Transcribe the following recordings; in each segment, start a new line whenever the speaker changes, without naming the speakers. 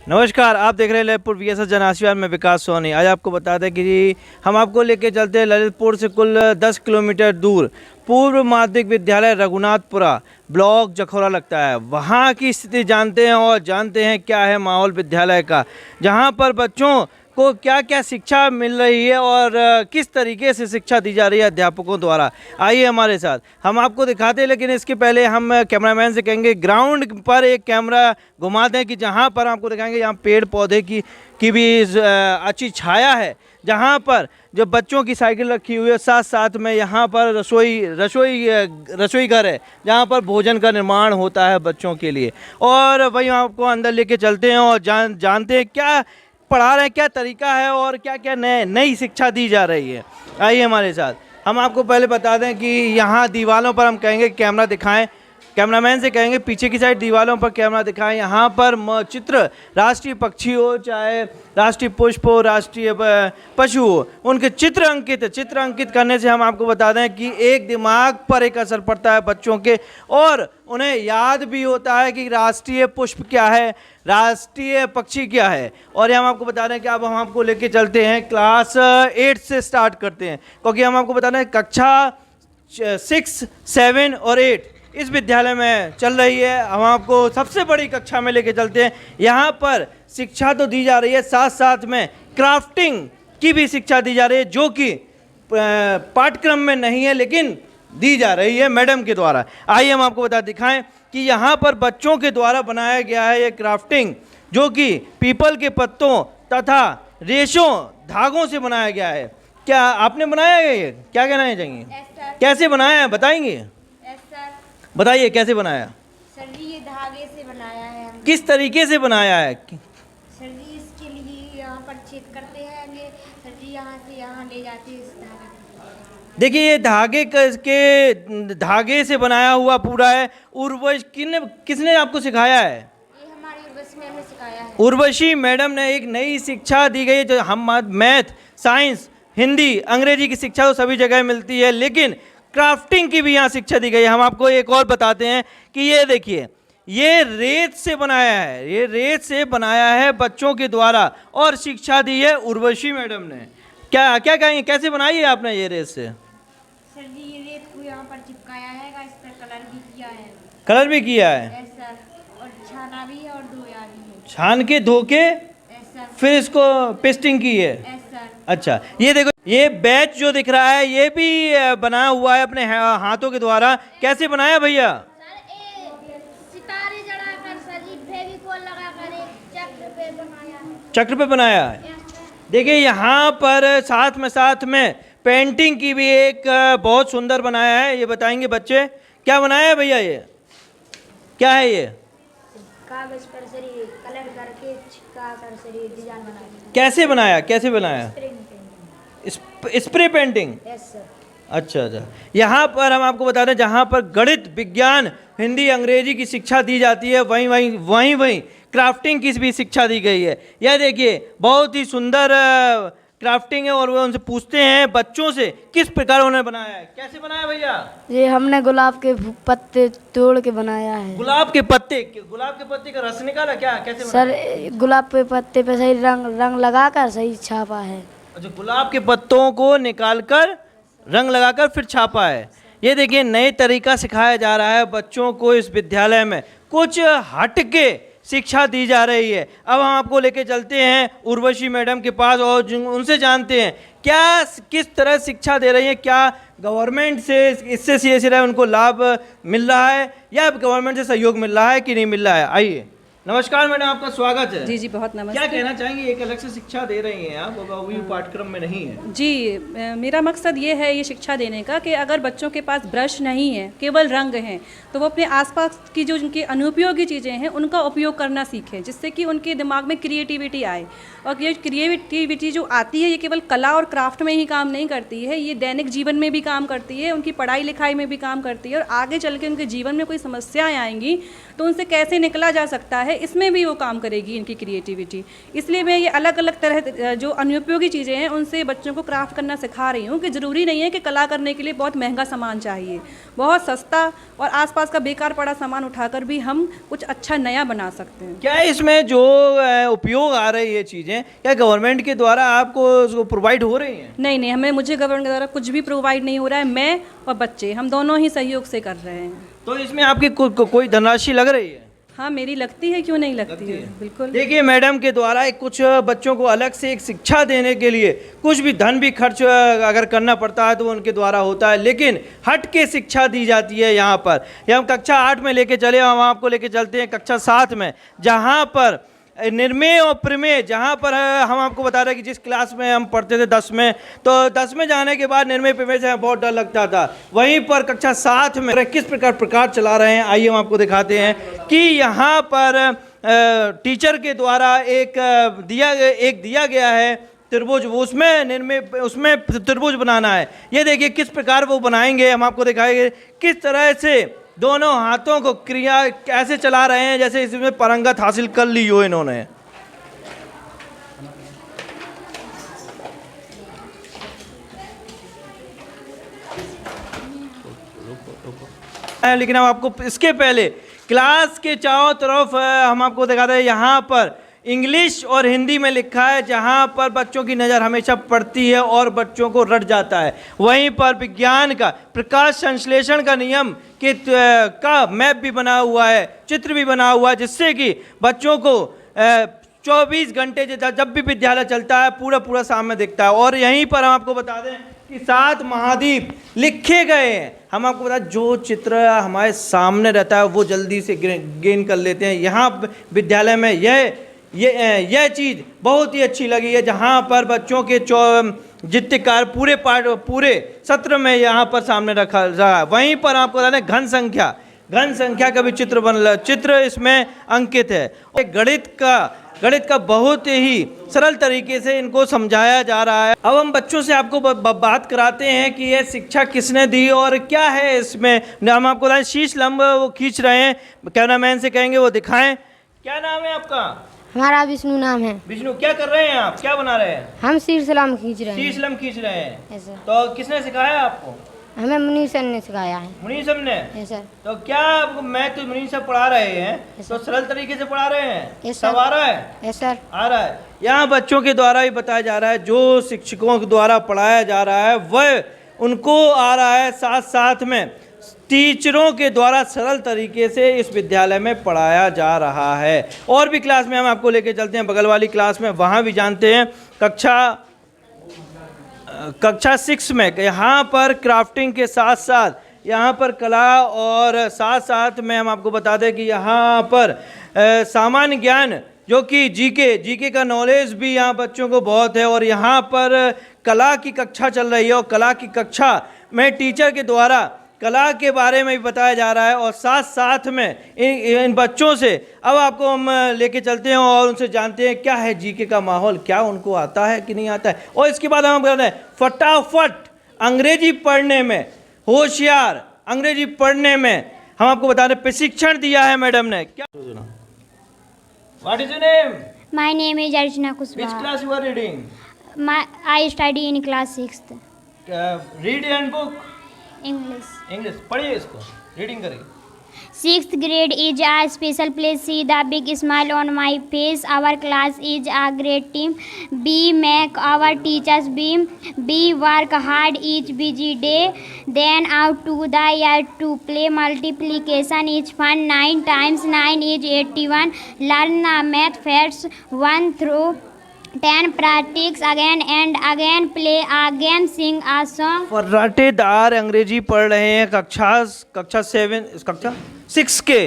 नमस्कार, आप देख रहे हैं ललितपुर वीएसएस जन आशीर्वाद में विकास सोनी। आज आपको बता दें कि जी हम आपको लेके चलते हैं ललितपुर से कुल 10 किलोमीटर दूर पूर्व माध्यमिक विद्यालय रघुनाथपुरा ब्लॉक जखौरा लगता है। वहाँ की स्थिति जानते हैं और जानते हैं क्या है माहौल विद्यालय का, जहाँ पर बच्चों को क्या क्या शिक्षा मिल रही है और किस तरीके से शिक्षा दी जा रही है अध्यापकों द्वारा। आइए हमारे साथ, हम आपको दिखाते हैं, लेकिन इसके पहले हम कैमरामैन से कहेंगे ग्राउंड पर एक कैमरा घुमा दें कि जहां पर आपको दिखाएंगे यहाँ पेड़ पौधे की भी अच्छी छाया है, जहां पर जो बच्चों की साइकिल रखी हुई है, साथ साथ में यहाँ पर रसोई घर है जहाँ पर भोजन का निर्माण होता है बच्चों के लिए। और वही आपको अंदर लेके चलते हैं और जानते हैं क्या पढ़ा रहे हैं, क्या तरीका है और क्या क्या नई शिक्षा दी जा रही है। आइए हमारे साथ, हम आपको पहले बता दें कि यहाँ दीवारों पर हम कहेंगे कैमरा दिखाएं, कैमरामैन से कहेंगे पीछे की साइड दीवारों पर कैमरा दिखाएं। यहाँ पर चित्र राष्ट्रीय पक्षी हो, चाहे राष्ट्रीय पुष्प हो, राष्ट्रीय पशु हो, उनके चित्र अंकित करने से हम आपको बता दें कि एक दिमाग पर एक असर पड़ता है बच्चों के, और उन्हें याद भी होता है कि राष्ट्रीय पुष्प क्या है, राष्ट्रीय पक्षी क्या है। और हम आपको बता दें कि अब हम आपको लेके चलते हैं क्लास 8 से स्टार्ट करते हैं, क्योंकि हम आपको बता दें कक्षा 6, 7 और 8 इस विद्यालय में चल रही है। हम आपको सबसे बड़ी कक्षा में लेके चलते हैं। यहाँ पर शिक्षा तो दी जा रही है, साथ साथ में क्राफ्टिंग की भी शिक्षा दी जा रही है, जो कि पाठ्यक्रम में नहीं है लेकिन दी जा रही है मैडम के द्वारा। आइए हम आपको दिखाएं कि यहाँ पर बच्चों के द्वारा बनाया गया है ये क्राफ्टिंग, जो कि पीपल के पत्तों तथा रेशों धागों से बनाया गया है। क्या आपने बनाया है ये? क्या कहना चाहिए, कैसे बनाया है बताएंगे? बताइए कैसे बनाया?
सर जी ये धागे से बनाया है हमने।
किस तरीके से बनाया है?
सर जी इसके लिए यहाँ पर छेद करते हैं, सर जी यहाँ से यहाँ ले जाते हैं इस धागे।
देखिए ये धागे से बनाया हुआ पूरा है। किसने आपको सिखाया है?
ये हमारी उर्वशी मैम ने सिखाया है।
उर्वशी मैडम ने एक नई शिक्षा दी गई है, जो हम मैथ, साइंस, हिंदी, अंग्रेजी की शिक्षा तो सभी जगह मिलती है, लेकिन क्राफ्टिंग की भी यहाँ शिक्षा दी गई है। हम आपको एक और बताते हैं कि ये देखिए, ये रेत से बनाया है, ये रेत से बनाया है बच्चों के द्वारा, और शिक्षा दी है उर्वशी मैडम ने। क्या क्या कहेंगे, कैसे बनाई है आपने ये रेत से?
सर जी ये रेत को यहाँ पर चिपकाया है, इस पर कलर भी किया है।
कलर भी किया है
सर, और छाना भी है और धोया भी है।
छान के धो के फिर इसको पेस्टिंग की है। अच्छा, ये देखो ये बैच जो दिख रहा है ये भी बनाया हुआ है अपने हाथों के द्वारा। कैसे बनाया भैया?
सितारे जलाकर सर जी फेविकोल लगाकर
चक्र पे बनाया है। देखिए यहाँ पर साथ में पेंटिंग की भी एक बहुत सुंदर बनाया है। ये बताएंगे बच्चे क्या बनाया है भैया? ये क्या है? ये
कागज पर सरी कलर करके चिपका कर सरी डिजाइन बनाया।
कैसे बनाया? Spray painting.
Yes sir.
अच्छा, यहाँ पर हम आपको बता दें जहाँ पर गणित, विज्ञान, हिंदी, अंग्रेजी की शिक्षा दी जाती है, वहीं क्राफ्टिंग की भी शिक्षा दी गई है। यह देखिए बहुत ही सुंदर क्राफ्टिंग है, और वो उनसे पूछते हैं बच्चों से किस प्रकार उन्होंने बनाया है। कैसे बनाया भैया?
ये हमने गुलाब के पत्ते तोड़ के बनाया है।
गुलाब के पत्ते का रस निकाला? क्या कैसे बनाया?
सर गुलाब के पत्ते पे सही रंग लगाकर सही छापा है।
अच्छा, गुलाब के पत्तों को निकालकर रंग लगाकर फिर छापा है। ये देखिए नए तरीका सिखाया जा रहा है बच्चों को। इस विद्यालय में कुछ हटके शिक्षा दी जा रही है। अब हम आपको लेके चलते हैं उर्वशी मैडम के पास और उनसे जानते हैं किस तरह शिक्षा दे रही है। क्या गवर्नमेंट से इससे सीधे उनको लाभ मिल रहा है या गवर्नमेंट से सहयोग मिल रहा है कि नहीं मिल रहा है? आइए, नमस्कार मैडम, आपका स्वागत है।
जी बहुत नमस्ते।
क्या कहना चाहेंगे, एक अलग से शिक्षा दे रही हैं आप, वो पाठ्यक्रम में नहीं है?
जी मेरा मकसद ये है ये शिक्षा देने का कि अगर बच्चों के पास ब्रश नहीं है, केवल रंग हैं, तो वो अपने आसपास की जो उनकी अनुपयोगी चीज़ें हैं उनका उपयोग करना सीखें, जिससे कि उनके दिमाग में क्रिएटिविटी आए। और ये क्रिएटिविटी जो आती है ये केवल कला और क्राफ्ट में ही काम नहीं करती है, ये दैनिक जीवन में भी काम करती है, उनकी पढ़ाई लिखाई में भी काम करती है, और आगे चल के उनके जीवन में कोई समस्याएँ आएंगी तो उनसे कैसे निकला जा सकता है, इसमें भी वो काम करेगी इनकी क्रिएटिविटी। इसलिए मैं ये अलग अलग तरह जो अनुपयोगी चीज़ें हैं उनसे बच्चों को क्राफ्ट करना सिखा रही हूँ कि ज़रूरी नहीं है कि कला करने के लिए बहुत महंगा सामान चाहिए, बहुत सस्ता और आसपास का बेकार पड़ा सामान उठाकर भी हम कुछ अच्छा नया बना सकते हैं।
क्या इसमें जो उपयोग आ रही है चीज़ें, क्या गवर्नमेंट के द्वारा आपको प्रोवाइड हो रही हैं?
नहीं, मुझे गवर्नमेंट के द्वारा कुछ भी प्रोवाइड नहीं हो रहा है। मैं और बच्चे हम दोनों ही सहयोग से कर रहे हैं।
तो इसमें आपकी कोई धनराशि लग रही है?
हाँ, मेरी लगती है, क्यों नहीं लगती है, बिल्कुल।
देखिए, मैडम के द्वारा कुछ बच्चों को अलग से एक शिक्षा देने के लिए कुछ भी धन भी खर्च अगर करना पड़ता है तो वो उनके द्वारा होता है, लेकिन हट के शिक्षा दी जाती है यहाँ पर। ये हम कक्षा 8 में लेके चले, हम आपको लेके चलते हैं कक्षा 7 में, जहाँ पर निर्मेय और प्रमेय, जहाँ पर हम आपको बता रहे हैं कि जिस क्लास में हम पढ़ते थे 10 में, तो 10 में जाने के बाद निर्मेय प्रमेय से हमें बहुत डर लगता था। वहीं पर कक्षा 7 में किस प्रकार चला रहे हैं, आइए हम आपको दिखाते हैं कि यहाँ पर टीचर के द्वारा एक दिया गया है त्रिभुज, उसमें त्रिभुज बनाना है। ये देखिए किस प्रकार वो बनाएंगे, हम आपको दिखाएंगे किस तरह से दोनों हाथों को क्रिया कैसे चला रहे हैं, जैसे इसमें पारंगत हासिल कर ली हो इन्होंने। लेकिन हम आपको इसके पहले क्लास के चारों तरफ हम आपको दिखाते हैं, यहाँ पर इंग्लिश और हिंदी में लिखा है, जहाँ पर बच्चों की नज़र हमेशा पड़ती है और बच्चों को रट जाता है। वहीं पर विज्ञान का प्रकाश संश्लेषण का नियम का मैप भी बना हुआ है, चित्र भी बना हुआ है, जिससे कि बच्चों को 24 घंटे जब भी विद्यालय चलता है पूरा सामने दिखता है। और यहीं पर हम आपको बता दें कि 7 महाद्वीप लिखे गए हैं। हम आपको बता, जो चित्र हमारे सामने रहता है वो जल्दी से गेन कर लेते हैं। यहाँ विद्यालय में यह चीज़ बहुत ही अच्छी लगी है, जहाँ पर बच्चों के जितने कार्य पूरे सत्र में यहाँ पर सामने रखा है। वहीं पर आपको बता दें घन संख्या का भी चित्र इसमें अंकित है। गणित का बहुत ही सरल तरीके से इनको समझाया जा रहा है। अब हम बच्चों से आपको बात कराते हैं कि ये शिक्षा किसने दी और क्या है इसमें। हम आपको बताएं, शीश लंब वो खींच रहे हैं, कैमरामैन से कहेंगे वो दिखाएं। क्या नाम है आपका?
हमारा विष्णु नाम है।
विष्णु, क्या कर रहे हैं आप, क्या बना रहे हैं?
हम शीशलम खींच रहे हैं।
शीशलम खींच रहे हैं।
Yes sir.
तो किसने सिखाया आपको?
हमें मुनीष सर ने सिखाया है।
मुनीष सर ने?
Yes sir.
तो क्या मैं तो मुनीष सर पढ़ा रहे हैं, तो सरल तरीके से पढ़ा रहे हैं?
Yes sir.
सब आ रहा है?
Yes sir.
आ रहा है। यहाँ बच्चों के द्वारा ही बताया जा रहा है, जो शिक्षकों के द्वारा पढ़ाया जा रहा है वह उनको आ रहा है, साथ साथ में टीचरों के द्वारा सरल तरीके से इस विद्यालय में पढ़ाया जा रहा है। और भी क्लास में हम आपको लेके चलते हैं, बगल वाली क्लास में, वहाँ भी जानते हैं कक्षा 6 में यहाँ पर क्राफ्टिंग के साथ साथ यहाँ पर कला, और साथ साथ में हम आपको बता दें कि यहाँ पर सामान्य ज्ञान जो कि जीके का नॉलेज भी यहाँ बच्चों को बहुत है। और यहाँ पर कला की कक्षा चल रही है और कला की कक्षा में टीचर के द्वारा कला के बारे में भी बताया जा रहा है। और साथ साथ में इन बच्चों से अब आपको हम लेके चलते हैं और उनसे जानते हैं क्या है जीके का माहौल, क्या उनको आता है कि नहीं आता है। और इसके बाद हम कहते हैं फटाफट अंग्रेजी पढ़ने में होशियार, अंग्रेजी पढ़ने में हम आपको बता रहे प्रशिक्षण दिया है मैडम ने। क्या what is your name?
My name is Archana
विच
Kushwaha.
Class you are reading?
I study in class 6th.
Read and book
English.
English पढ़िए, इसको रीडिंग करिए।
6th grade is a special place. See the big smile on my face. Our class is a great team. We make our teachers beam. We work hard each busy day. Then out to the yard to play. Multiplication is fun. 9 times 9 is 81. Learn the math facts 1 through 10. Practice again and again. Play a game. Sing a song.
फर्राटेदार अंग्रेजी पढ़ रहे हैं कक्षा 6 के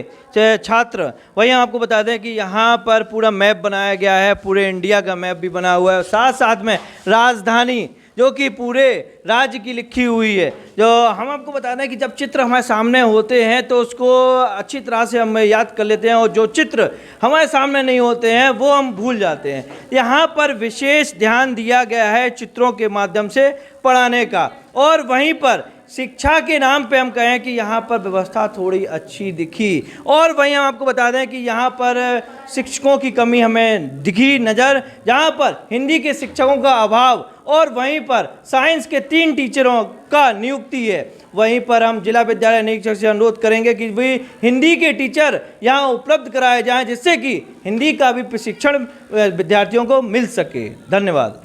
छात्र। वही हम आपको बता दें कि यहाँ पर पूरा मैप बनाया गया है, पूरे इंडिया का मैप भी बना हुआ है। साथ साथ में राजधानी जो कि पूरे राज्य की लिखी हुई है। जो हम आपको बता दें कि जब चित्र हमारे सामने होते हैं तो उसको अच्छी तरह से हम याद कर लेते हैं, और जो चित्र हमारे सामने नहीं होते हैं वो हम भूल जाते हैं। यहाँ पर विशेष ध्यान दिया गया है चित्रों के माध्यम से पढ़ाने का। और वहीं पर शिक्षा के नाम पे हम कहें कि यहाँ पर व्यवस्था थोड़ी अच्छी दिखी, और वहीं हम आपको बता दें कि यहाँ पर शिक्षकों की कमी हमें दिखी नज़र, जहाँ पर हिंदी के शिक्षकों का अभाव, और वहीं पर साइंस के 3 टीचरों का नियुक्ति है। वहीं पर हम जिला विद्यालय निरीक्षक से अनुरोध करेंगे कि वे हिंदी के टीचर यहाँ उपलब्ध कराए जाएं, जिससे कि हिंदी का भी प्रशिक्षण विद्यार्थियों को मिल सके। धन्यवाद।